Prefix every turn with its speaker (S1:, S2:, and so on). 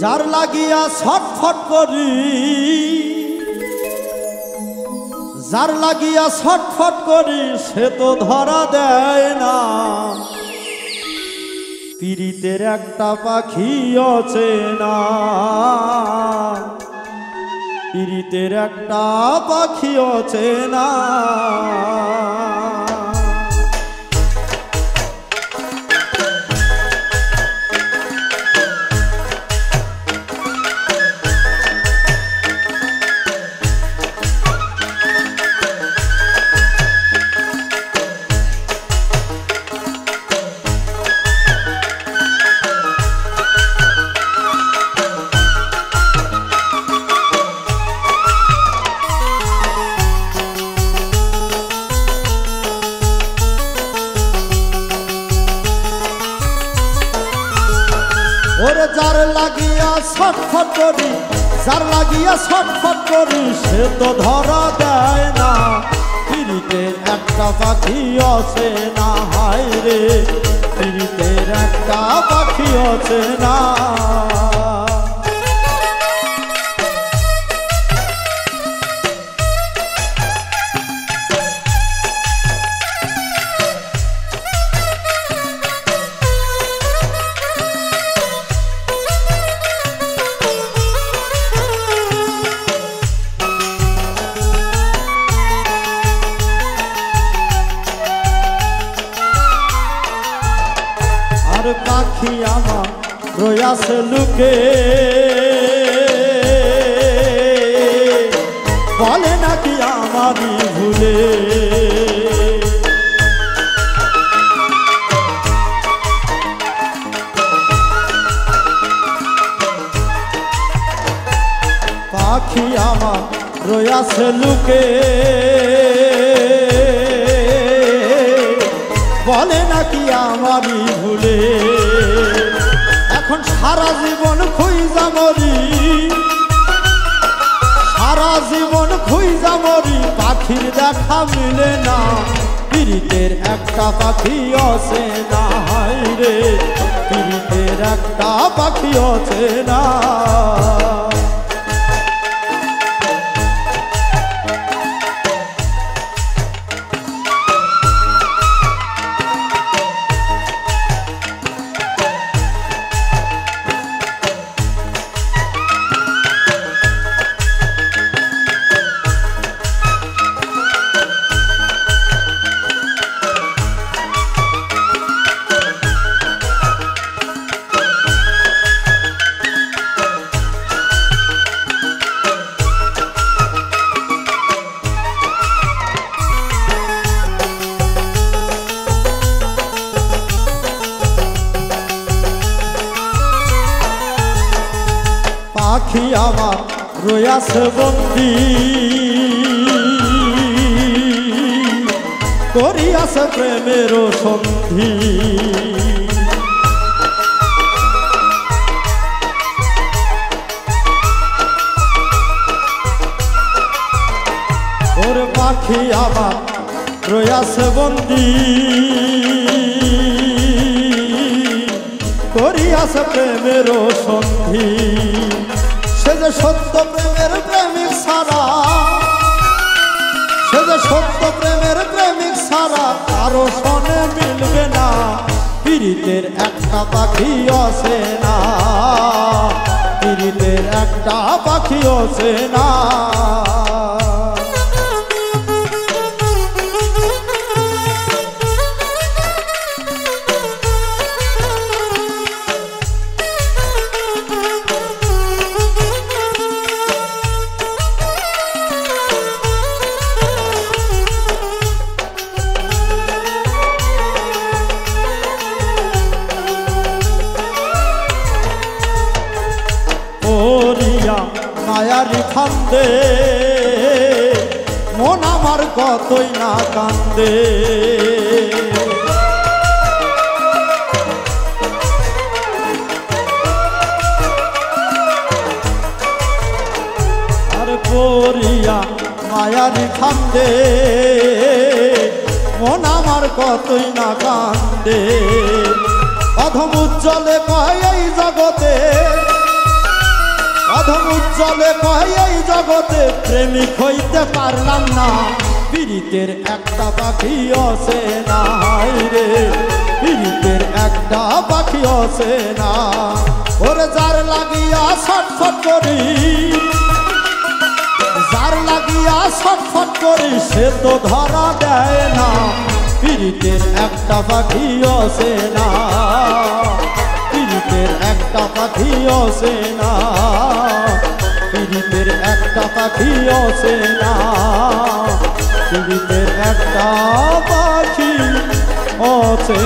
S1: যার লাগিয়া ছটফট করি, যার লাগিয়া ছটফট করি সে তো ধরা দেয় না। পীড়িতের একটা পাখি অচেনা, পীড়িতের একটা পাখি অচেনা। ওরে যার লাগিয়া ছটফট করি, যার লাগিয়া ছটফট করি সে তো ধরা দেয় না। পীড়িতের একটা পাখি অচেনা, হায় রে পীড়িতের একটা পাখি অচেনা। আর পাখি আমার রয়াছে লুকে, বলে নাকি আমারই ভুলে। পাখি আমার রয়াছে লুকে, বলে নাকি আমারই ভুলে। এখন সারা জীবন খুঁজা মরি, সারা জীবন খুঁজা মরি, পাখির দেখা মিলে না। পীড়িতের একটা পাখি অচেনা, হায় রে পীড়িতের একটা পাখি অচেনা। পাখি আমার রয়াছে বন্দি, করিয়াছে প্রেমের সন্ধি। ওর পাখি আমার রয়াছে বন্দি, করিয়াছে প্রেমের সন্ধি। সে যে সত্য প্রেমের প্রেমিক ছাড়া, সে যে সত্য প্রেমের প্রেমিক ছাড়া কারো সনে মিলবে না। পীড়িতের একটা পাখি অচেনা, পীড়িতের একটা পাখি অচেনা। মায়ারি ফান্দে মন আমার কতই না কান্দে। আর পড়িয়া মায়ারি ফান্দে মন আমার কতই না কান্দে। অধম উজ্জ্বলে কয় এই জগতে, অধম উজ্জ্বলে কয় এই জগতে প্রেমিক হইতে পারলাম না, পীড়িতের একটা পাখি আসে না রে, পীড়িতের একটা পাখি আসে না। ওরে যার লাগিয়া ছটফট করি, যার লাগিয়া ছটফট করি সে তো ধরা দেয় না, পীড়িতের একটা পাখি আসে না, পীড়িতের একটা পাখি আসে না, পীড়িতের একটা পাখি আসে না, পীড়িতের একটা পাখি আসে